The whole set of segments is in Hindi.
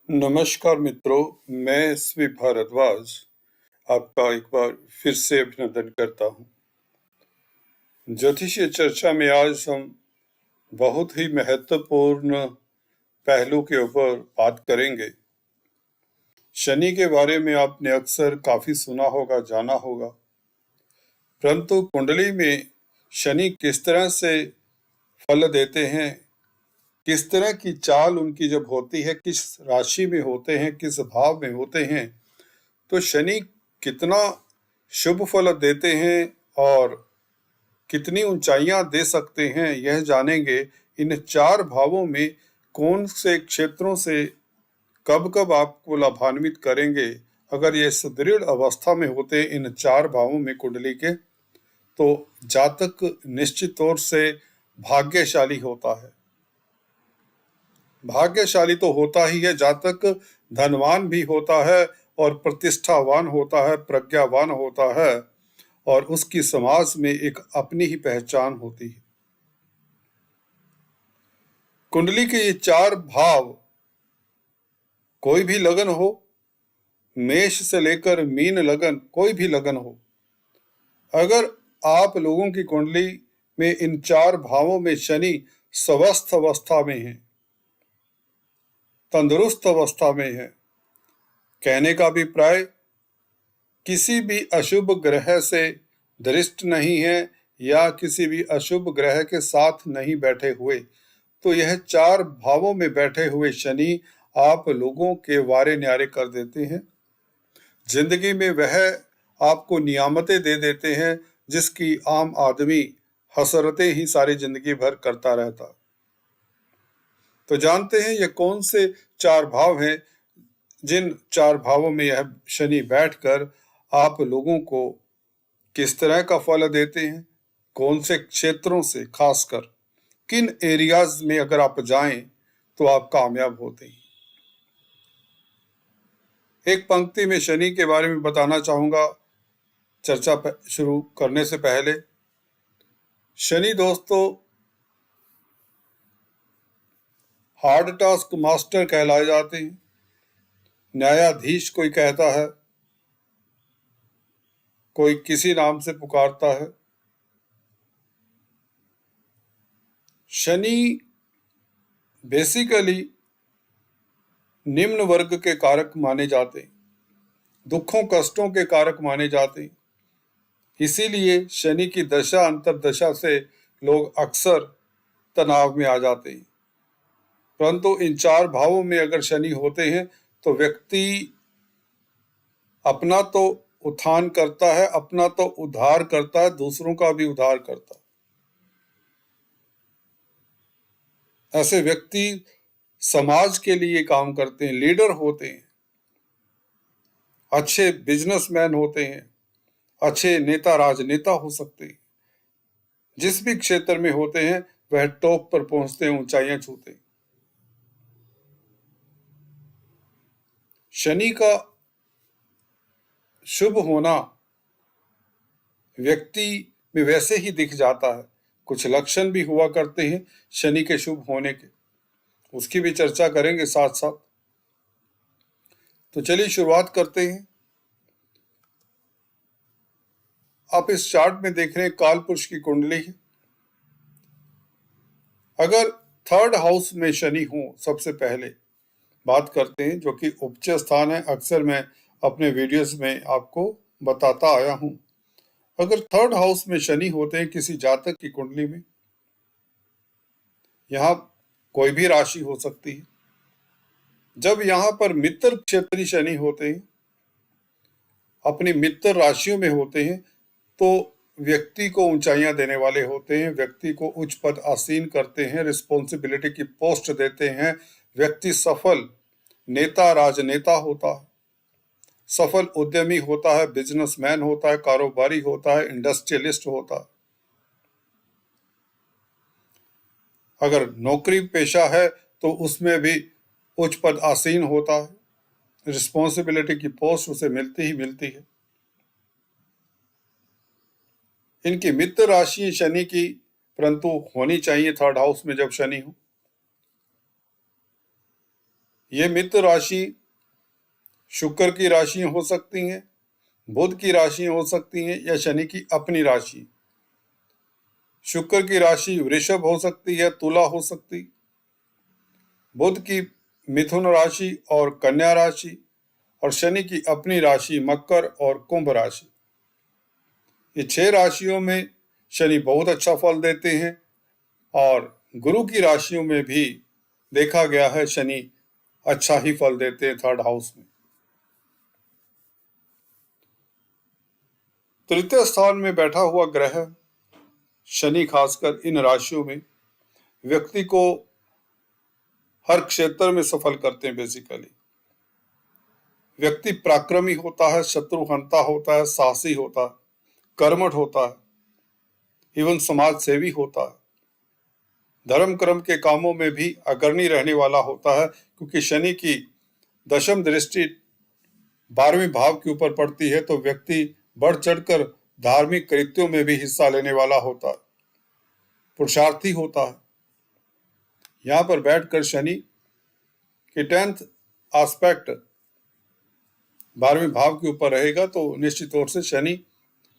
नमस्कार मित्रों, मैं एसवी भारद्वाज आपका एक बार फिर से अभिनंदन करता हूं। ज्योतिषीय चर्चा में आज हम बहुत ही महत्वपूर्ण पहलू के ऊपर बात करेंगे। शनि के बारे में आपने अक्सर काफी सुना होगा, जाना होगा, परंतु कुंडली में शनि किस तरह से फल देते हैं, किस तरह की चाल उनकी जब होती है, किस राशि में होते हैं, किस भाव में होते हैं, तो शनि कितना शुभ फल देते हैं और कितनी ऊंचाइयां दे सकते हैं, यह जानेंगे। इन चार भावों में कौन से क्षेत्रों से कब कब आपको लाभान्वित करेंगे। अगर ये सुदृढ़ अवस्था में होते इन चार भावों में कुंडली के, तो जातक निश्चित तौर से भाग्यशाली होता है। भाग्यशाली तो होता ही है, जातक धनवान भी होता है और प्रतिष्ठावान होता है, प्रज्ञावान होता है और उसकी समाज में एक अपनी ही पहचान होती है। कुंडली के ये चार भाव, कोई भी लगन हो, मेष से लेकर मीन लगन, कोई भी लगन हो, अगर आप लोगों की कुंडली में इन चार भावों में शनि स्वस्थ अवस्था में है, तंदुरुस्त अवस्था में है, कहने का अभिप्राय किसी भी अशुभ ग्रह से दृष्ट नहीं है या किसी भी अशुभ ग्रह के साथ नहीं बैठे हुए, तो यह चार भावों में बैठे हुए शनि आप लोगों के वारे न्यारे कर देते हैं। जिंदगी में वह आपको नियामतें दे देते हैं जिसकी आम आदमी हसरतें ही सारी जिंदगी भर करता रहता। तो जानते हैं ये कौन से चार भाव हैं जिन चार भावों में यह शनि बैठकर आप लोगों को किस तरह का फल देते हैं, कौन से क्षेत्रों से, खासकर किन एरियाज में अगर आप जाएं तो आप कामयाब होते हैं। एक पंक्ति में शनि के बारे में बताना चाहूंगा चर्चा शुरू करने से पहले। शनि दोस्तों हार्ड टास्क मास्टर कहलाए जाते हैं। न्यायाधीश कोई कहता है, कोई किसी नाम से पुकारता है। शनि बेसिकली निम्न वर्ग के कारक माने जाते हैं, दुखों कष्टों के कारक माने जाते हैं। इसीलिए शनि की दशा अंतरदशा से लोग अक्सर तनाव में आ जाते हैं। परंतु इन चार भावों में अगर शनि होते हैं तो व्यक्ति अपना तो उत्थान करता है, अपना तो उद्धार करता है, दूसरों का भी उद्धार करता है। ऐसे व्यक्ति समाज के लिए काम करते हैं, लीडर होते हैं, अच्छे बिजनेसमैन होते हैं, अच्छे नेता, राजनेता हो सकते हैं। जिस भी क्षेत्र में होते हैं वह टॉप पर पहुंचते हैं, ऊंचाइयां छूते हैं। शनि का शुभ होना व्यक्ति में वैसे ही दिख जाता है। कुछ लक्षण भी हुआ करते हैं शनि के शुभ होने के, उसकी भी चर्चा करेंगे साथ साथ। तो चलिए शुरुआत करते हैं। आप इस चार्ट में देख रहे हैं काल पुरुष की कुंडली है। अगर थर्ड हाउस में शनि हो, सबसे पहले बात करते हैं, जो कि उच्च स्थान है। अक्सर मैं अपने वीडियोस में आपको बताता आया हूं। अगर थर्ड हाउस में शनि होते हैं किसी जातक की कुंडली में, यहां कोई भी राशि हो सकती है। जब यहां पर मित्र क्षेत्रीय शनि होते हैं, अपनी मित्र राशियों में होते हैं, तो व्यक्ति को ऊंचाइयां देने वाले होते हैं, व्यक्ति को उच्च पद आसीन करते हैं, रिस्पॉन्सिबिलिटी की पोस्ट देते हैं। व्यक्ति सफल नेता, राजनेता होता है, सफल उद्यमी होता है, बिजनेसमैन होता है, कारोबारी होता है, इंडस्ट्रियलिस्ट होता है। अगर नौकरी पेशा है तो उसमें भी उच्च पद आसीन होता है, रिस्पॉन्सिबिलिटी की पोस्ट उसे मिलती ही मिलती है। इनकी मित्र राशि शनि की परंतु होनी चाहिए थर्ड हाउस में जब शनि हो। ये मित्र राशि शुक्र की राशि हो सकती हैं, बुध की राशि हो सकती हैं या शनि की अपनी राशि। शुक्र की राशि वृषभ हो सकती है, तुला हो सकती, बुध की मिथुन राशि और कन्या राशि, और शनि की अपनी राशि मकर और कुंभ राशि। ये 6 राशियों में शनि बहुत अच्छा फल देते हैं और गुरु की राशियों में भी देखा गया है शनि अच्छा ही फल देते हैं 3rd हाउस में। तृतीय स्थान में बैठा हुआ ग्रह शनि खासकर इन राशियों में व्यक्ति को हर क्षेत्र में सफल करते हैं। बेसिकली व्यक्ति पराक्रमी होता है, शत्रुहंता होता है, साहसी होता है, कर्मठ होता है, एवं समाज सेवी होता है, धर्म कर्म के कामों में भी अग्रणी रहने वाला होता है, क्योंकि शनि की दशम दृष्टि 12वें भाव के ऊपर पड़ती है तो व्यक्ति बढ़ चढ़कर धार्मिक कृत्यों में भी हिस्सा लेने वाला होता है, पुरुषार्थी होता है। यहाँ पर बैठकर शनि के 10th एस्पेक्ट 12वें भाव के ऊपर रहेगा तो निश्चित तौर से शनि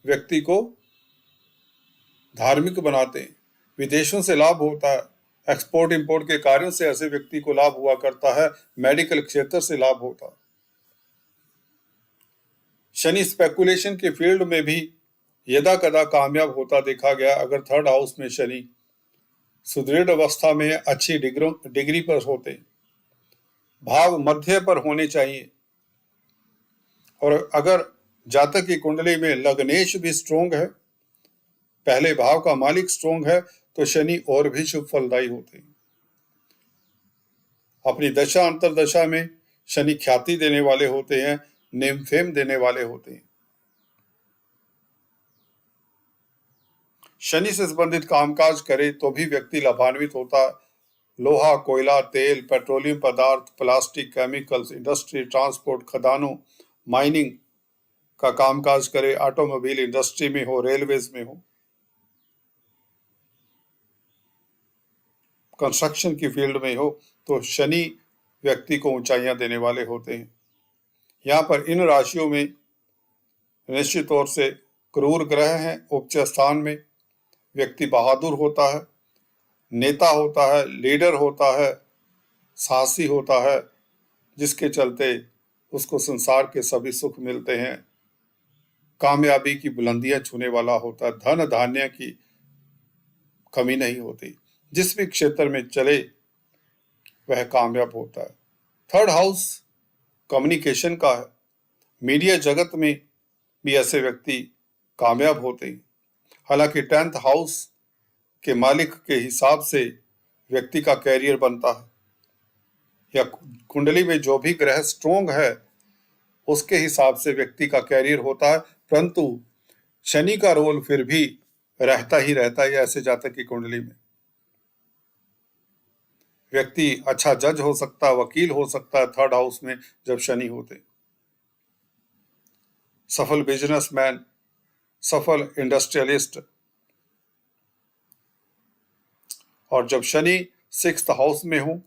व्यक्ति को धार्मिक बनाते हैं, विदेशों से लाभ होता है, एक्सपोर्ट इंपोर्ट के कार्यों से ऐसे व्यक्ति को लाभ हुआ करता है, मेडिकल क्षेत्र से लाभ होता है। शनि स्पेकुलेशन के फील्ड में भी यदा कदा कामयाब होता देखा गया। अगर 3rd हाउस में शनि सुदृढ़ अवस्था में अच्छी डिग्री पर होते, भाव मध्य पर होने चाहिए, और अगर जातक की कुंडली में लग्नेश भी स्ट्रोंग है, पहले भाव का मालिक स्ट्रोंग है, तो शनि और भी शुभ फलदायी होते हैं। अपनी दशा अंतरदशा में शनि ख्याति देने वाले होते हैं, नेम फेम देने वाले होते हैं। शनि से संबंधित कामकाज करे तो भी व्यक्ति लाभान्वित होता है। लोहा, कोयला, तेल, पेट्रोलियम पदार्थ, प्लास्टिक, केमिकल्स, इंडस्ट्री, ट्रांसपोर्ट, खदानों, माइनिंग का कामकाज करे, ऑटोमोबाइल इंडस्ट्री में हो, रेलवेज में हो, कंस्ट्रक्शन की फील्ड में हो, तो शनि व्यक्ति को ऊंचाइयां देने वाले होते हैं। यहाँ पर इन राशियों में निश्चित तौर से क्रूर ग्रह हैं उच्च स्थान में। व्यक्ति बहादुर होता है, नेता होता है, लीडर होता है, साहसी होता है, जिसके चलते उसको संसार के सभी सुख मिलते हैं, कामयाबी की बुलंदियां छूने वाला होता है, धन धान्य की कमी नहीं होती, जिस भी क्षेत्र में चले वह कामयाब होता है। 3rd हाउस कम्युनिकेशन का है, मीडिया जगत में भी ऐसे व्यक्ति कामयाब होते हैं। हालांकि 10th हाउस के मालिक के हिसाब से व्यक्ति का कैरियर बनता है, या कुंडली में जो भी ग्रह स्ट्रोंग है उसके हिसाब से व्यक्ति का कैरियर होता है, परंतु शनि का रोल फिर भी रहता ही रहता है ऐसे जातक की कुंडली में। व्यक्ति अच्छा जज हो सकता है, वकील हो सकता है 3rd हाउस में जब शनि होते, सफल बिजनेसमैन, सफल इंडस्ट्रियलिस्ट। और जब शनि 6th हाउस में हो,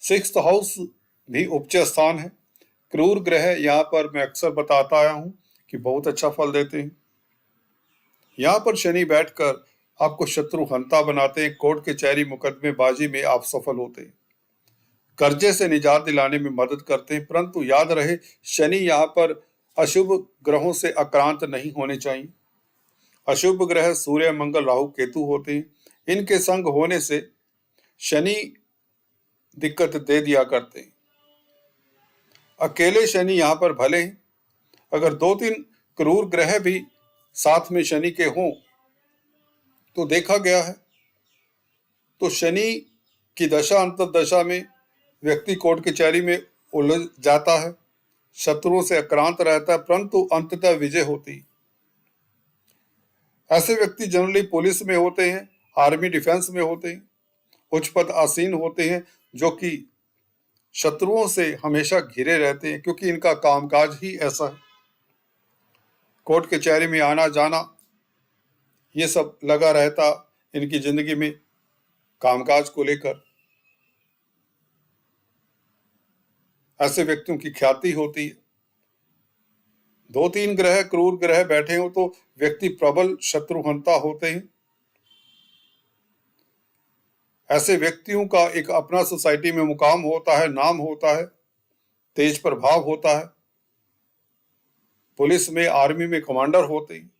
6th हाउस भी उच्च स्थान है, क्रूर ग्रह यहाँ पर मैं अक्सर बताता आया हूं कि बहुत अच्छा फल देते हैं। यहाँ पर शनि बैठकर आपको शत्रु हंता बनाते हैं, कोर्ट कचहरी मुकदमेबाजी में आप सफल होते हैं, कर्जे से निजात दिलाने में मदद करते हैं। परंतु याद रहे शनि यहाँ पर अशुभ ग्रहों से आक्रांत नहीं होने चाहिए। अशुभ ग्रह सूर्य, मंगल, राहु, केतु होते हैं, इनके संग होने से शनि दिक्कत दे दिया करते हैं। अकेले शनि यहाँ पर भले हैं, अगर 2-3 क्रूर ग्रह भी साथ में शनि के हों तो देखा गया है तो शनि की दशा अंतर्दशा में व्यक्ति कोर्ट कचहरी में उलझ जाता है, शत्रुओं से आक्रांत रहता है, परंतु अंततः विजय होती। ऐसे व्यक्ति जनरली पुलिस में होते हैं, आर्मी डिफेंस में होते हैं, उच्च पद आसीन होते हैं, जो कि शत्रुओं से हमेशा घिरे रहते हैं, क्योंकि इनका कामकाज ही ऐसा है। कोर्ट कचहरी में आना जाना ये सब लगा रहता इनकी जिंदगी में कामकाज को लेकर। ऐसे व्यक्तियों की ख्याति होती है। 2-3 ग्रह क्रूर ग्रह बैठे हो तो व्यक्ति प्रबल शत्रुहंता होते हैं। ऐसे व्यक्तियों का एक अपना सोसाइटी में मुकाम होता है, नाम होता है, तेज प्रभाव होता है। पुलिस में, आर्मी में कमांडर होते हैं।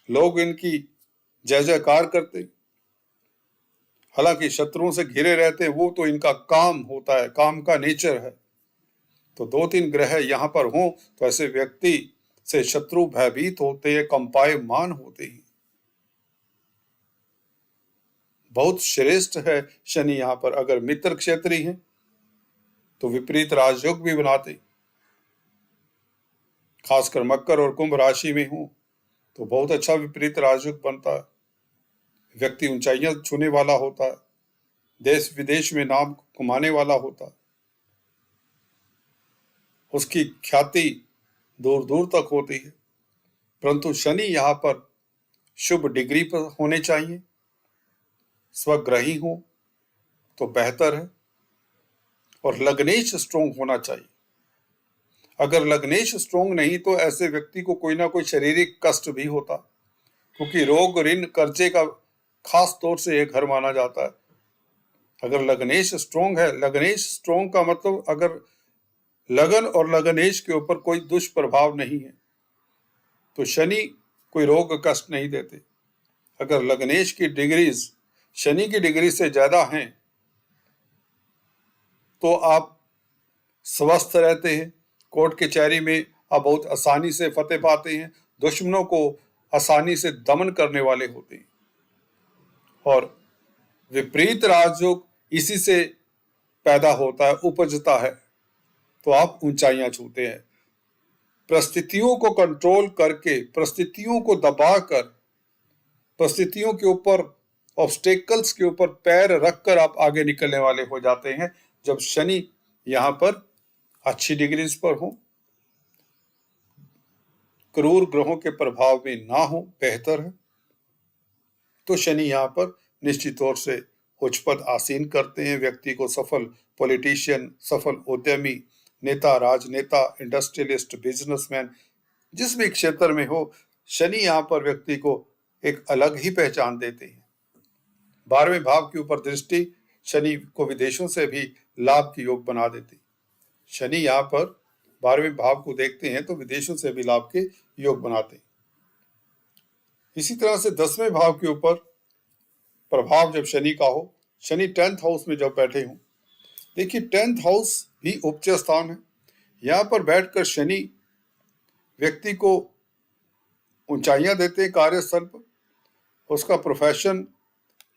लोग इनकी जय जयकार करते हैं। हालांकि शत्रुओं से घिरे रहते हैं, वो तो इनका काम होता है, काम का नेचर है। तो 2-3 ग्रह यहां पर हों तो ऐसे व्यक्ति से शत्रु भयभीत होते हैं, कंपायमान होते हैं। बहुत श्रेष्ठ है शनि यहां पर। अगर मित्र क्षेत्री हैं तो विपरीत राजयोग भी बनाते, खासकर मकर और कुंभ राशि में हो तो बहुत अच्छा विपरीत राजयोग बनता है। व्यक्ति ऊंचाइयां छूने वाला होता है, देश विदेश में नाम कमाने वाला होता है, उसकी ख्याति दूर दूर तक होती है। परंतु शनि यहाँ पर शुभ डिग्री पर होने चाहिए, स्वग्रही हो तो बेहतर है, और लग्नेश स्ट्रोंग होना चाहिए। अगर लग्नेश स्ट्रोंग नहीं तो ऐसे व्यक्ति को कोई ना कोई शारीरिक कष्ट भी होता, क्योंकि रोग, ऋण, कर्जे का खास तौर से यह घर माना जाता है। अगर लग्नेश स्ट्रोंग है, लग्नेश स्ट्रोंग का मतलब अगर लगन और लगनेश के ऊपर कोई दुष्प्रभाव नहीं है तो शनि कोई रोग कष्ट नहीं देते। अगर लग्नेश की डिग्रीज शनि की डिग्री से ज्यादा हैं तो आप स्वस्थ रहते हैं, कोर्ट कचहरी में आप बहुत आसानी से फतेह पाते हैं, दुश्मनों को आसानी से दमन करने वाले होते हैं। और विपरीत राजयोग इसी से पैदा होता है, उपजता है, तो आप ऊंचाइयां छूते हैं। परिस्थितियों को कंट्रोल करके, परिस्थितियों को दबाकर, परिस्थितियों के ऊपर, ऑब्स्टेकल्स के ऊपर पैर रखकर आप आगे निकलने वाले हो जाते हैं जब शनि यहां पर अच्छी डिग्रीज पर हो, क्रूर ग्रहों के प्रभाव में ना हो, बेहतर है। तो शनि यहां पर निश्चित तौर से उच्च पद आसीन करते हैं। व्यक्ति को सफल पॉलिटिशियन, सफल उद्यमी, नेता, राजनेता, इंडस्ट्रियलिस्ट, बिजनेसमैन, जिस भी क्षेत्र में हो, शनि यहां पर व्यक्ति को एक अलग ही पहचान देते हैं। 12वें भाव के ऊपर दृष्टि शनि को विदेशों से भी लाभ की योग बना देती। शनि यहाँ पर 12वें भाव को देखते हैं तो विदेशों से भी लाभ के योग बनाते। इसी तरह से 10वें भाव के ऊपर प्रभाव जब शनि का हो, शनि 10th हाउस में जब बैठे हों, देखिए 10th हाउस भी उपज स्थान है। यहाँ पर बैठकर शनि व्यक्ति को ऊंचाइयां देते हैं कार्यस्थल पर। उसका प्रोफेशन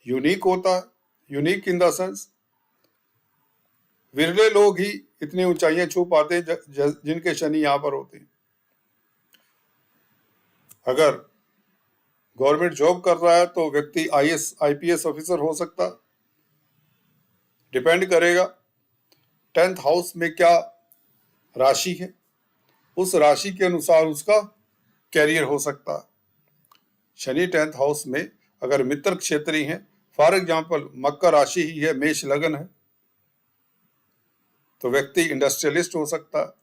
यूनिक होता है, यूनिक इन द सेंस विरले लोग ही इतनी ऊंचाइयां छू पाते हैं जिनके शनि यहां पर होते हैं। अगर गवर्नमेंट जॉब कर रहा है तो व्यक्ति आईएएस आईपीएस ऑफिसर हो सकता है। डिपेंड करेगा 10th हाउस में क्या राशि है, उस राशि के अनुसार उसका कैरियर हो सकता है। शनि 10th हाउस में अगर मित्र क्षेत्री हैं, फॉर एग्जाम्पल मकर राशि ही है, मेष लगन है, तो व्यक्ति इंडस्ट्रियलिस्ट हो सकता है।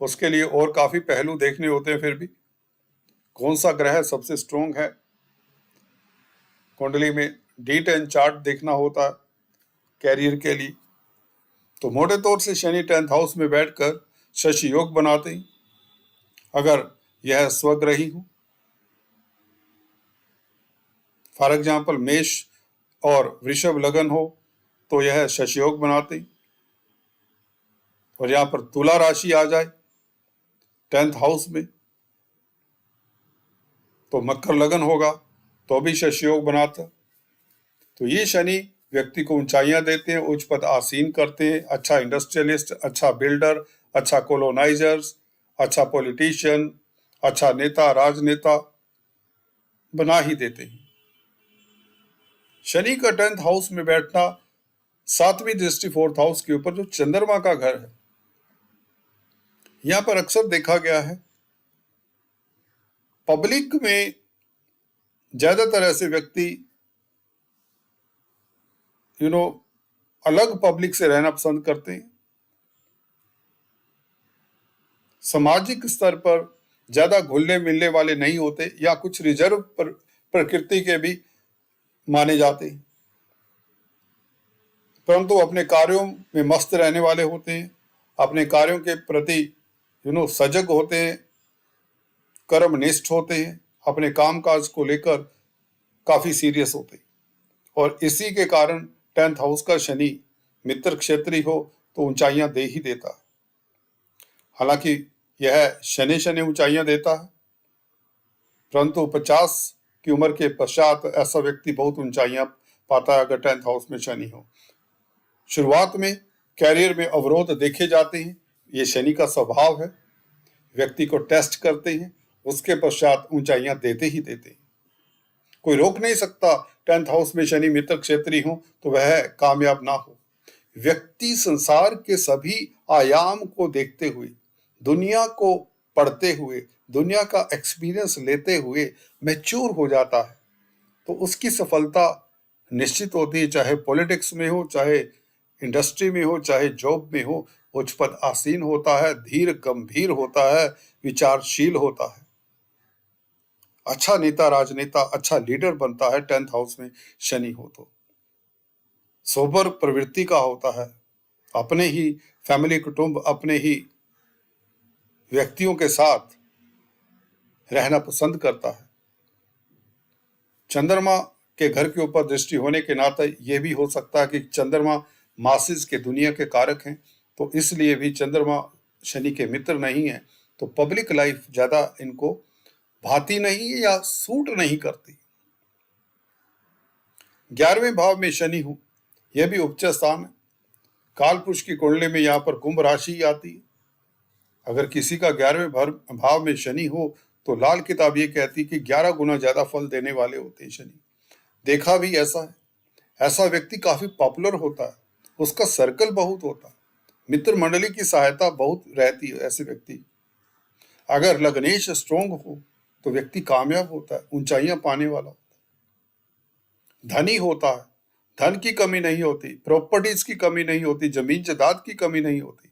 उसके लिए और काफी पहलू देखने होते हैं। फिर भी कौन सा ग्रह सबसे स्ट्रोंग है, कुंडली में D10 चार्ट देखना होता है कैरियर के लिए। तो मोटे तौर से शनि 10th हाउस में बैठकर शशि योग बनाते हैं। अगर यह स्वग्रही हो, फॉर एग्जाम्पल मेष और वृषभ लगन हो तो यह शशि योग बनाते। और यहां पर तुला राशि आ जाए 10th हाउस में तो मकर लगन होगा तो भी शशि योग बनाता। तो ये शनि व्यक्ति को ऊंचाइयां देते हैं, उच्च पद आसीन करते हैं, अच्छा इंडस्ट्रियलिस्ट, अच्छा बिल्डर, अच्छा कोलोनाइजर्स, अच्छा पॉलिटिशियन, अच्छा नेता, राजनेता बना ही देते हैं। शनि का 10th हाउस में बैठना 7वीं दृष्टि 4th हाउस के ऊपर जो चंद्रमा का घर है, यहां पर अक्सर देखा गया है पब्लिक में ज्यादातर ऐसे व्यक्ति अलग पब्लिक से रहना पसंद करते हैं, सामाजिक स्तर पर ज्यादा घुलने मिलने वाले नहीं होते या कुछ रिजर्व पर प्रकृति के भी माने जाते हैं, परंतु अपने कार्यों में मस्त रहने वाले होते हैं, अपने कार्यों के प्रति सजग होते हैं, कर्मनिष्ठ होते हैं, अपने कामकाज को लेकर काफी सीरियस होते हैं। और इसी के कारण 10th हाउस का शनि मित्र क्षेत्री हो तो ऊंचाइयां दे ही देता है। हालांकि यह शनि शनि ऊंचाइयां देता है, परंतु 50 की उम्र के पश्चात ऐसा व्यक्ति बहुत ऊंचाइयां पाता है अगर 10th हाउस में शनि हो। शुरुआत में कैरियर में अवरोध देखे जाते हैं, ये शनि का स्वभाव है, व्यक्ति को टेस्ट करते हैं, उसके पश्चात ऊंचाइयां देते ही देते हैं। कोई रोक नहीं सकता 10th हाउस में शनि मित्र क्षेत्री हो तो वह कामयाब ना हो। व्यक्ति संसार के सभी आयाम को देखते हुए, दुनिया को पढ़ते हुए, दुनिया का एक्सपीरियंस लेते हुए मैच्योर हो जाता है, तो उसकी सफलता निश्चित होती है, चाहे पॉलिटिक्स में हो, चाहे इंडस्ट्री में हो, चाहे जॉब में हो। उच्च पद आसीन होता है, धीर गंभीर होता है, विचारशील होता है, अच्छा नेता, राजनेता, अच्छा लीडर बनता है 10th हाउस में शनि हो तो। सोबर प्रवृत्ति का होता है, अपने ही फैमिली, कुटुंब, अपने ही व्यक्तियों के साथ रहना पसंद करता है। चंद्रमा के घर के ऊपर दृष्टि होने के नाते यह भी हो सकता है कि चंद्रमा मासिस के दुनिया के कारक हैं, तो इसलिए भी चंद्रमा शनि के मित्र नहीं है, तो पब्लिक लाइफ ज्यादा इनको भाती नहीं है या सूट नहीं करती। 11वें भाव में शनि हो, यह भी उपच स्थान है। काल पुरुष की कुंडली में यहाँ पर कुंभ राशि आती है। अगर किसी का 11वें भाव में शनि हो तो लाल किताब ये कहती कि 11 गुना ज्यादा फल देने वाले होते हैं शनि। देखा भी ऐसा है, ऐसा व्यक्ति काफी पॉपुलर होता है, उसका सर्कल बहुत होता है, मित्र मंडली की सहायता बहुत रहती है ऐसे व्यक्ति। अगर लग्नेश स्ट्रोंग हो तो व्यक्ति कामयाब होता है, ऊंचाइयां पाने वाला होता है, धनी होता है, धन की कमी नहीं होती, प्रॉपर्टीज की कमी नहीं होती, जमीन जायदाद की कमी नहीं होती।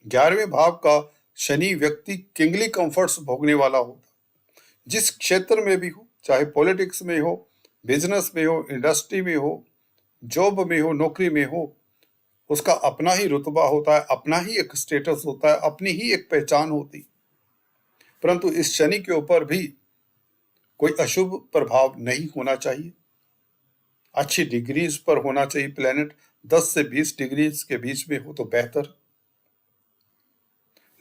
11वें भाव का शनि व्यक्ति किंगली कंफर्ट्स भोगने वाला होता है। जिस क्षेत्र में भी हो, चाहे पॉलिटिक्स में हो, बिजनेस में हो, इंडस्ट्री में हो, जॉब में हो, नौकरी में हो, उसका अपना ही रुतबा होता है, अपना ही एक स्टेटस होता है, अपनी ही एक पहचान होती। परंतु इस शनि के ऊपर भी कोई अशुभ प्रभाव नहीं होना चाहिए, अच्छी डिग्रीज पर होना चाहिए। प्लेनेट 10 से 20 डिग्रीज के बीच में हो तो बेहतर।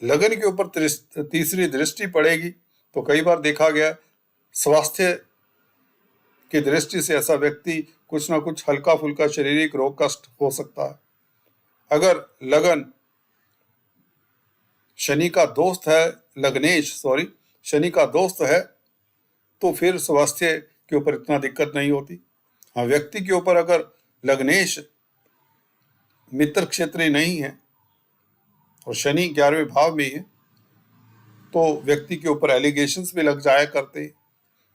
लगन के ऊपर तीसरी दृष्टि पड़ेगी तो कई बार देखा गया स्वास्थ्य की दृष्टि से ऐसा व्यक्ति कुछ ना कुछ हल्का फुल्का शारीरिक रोग कष्ट हो सकता है। अगर लगन शनि का दोस्त है, शनि का दोस्त है, तो फिर स्वास्थ्य के ऊपर इतना दिक्कत नहीं होती। हाँ, व्यक्ति के ऊपर अगर लग्नेश मित्र क्षेत्रीय नहीं है और शनि 11वें भाव में है तो व्यक्ति के ऊपर एलिगेशंस भी लग जाया करते हैं,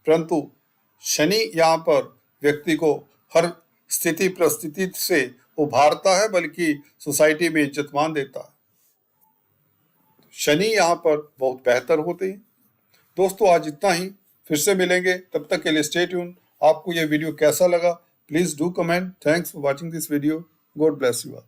परंतु शनि यहाँ पर व्यक्ति को हर स्थिति परिस्थिति से उभारता है, बल्कि सोसाइटी में इज्जतमान देता है। शनि यहाँ पर बहुत बेहतर होते हैं। दोस्तों, आज इतना ही, फिर से मिलेंगे, तब तक के लिए स्टे ट्यून। आपको यह वीडियो कैसा लगा please do comment. Thanks for watching this video. God bless you all.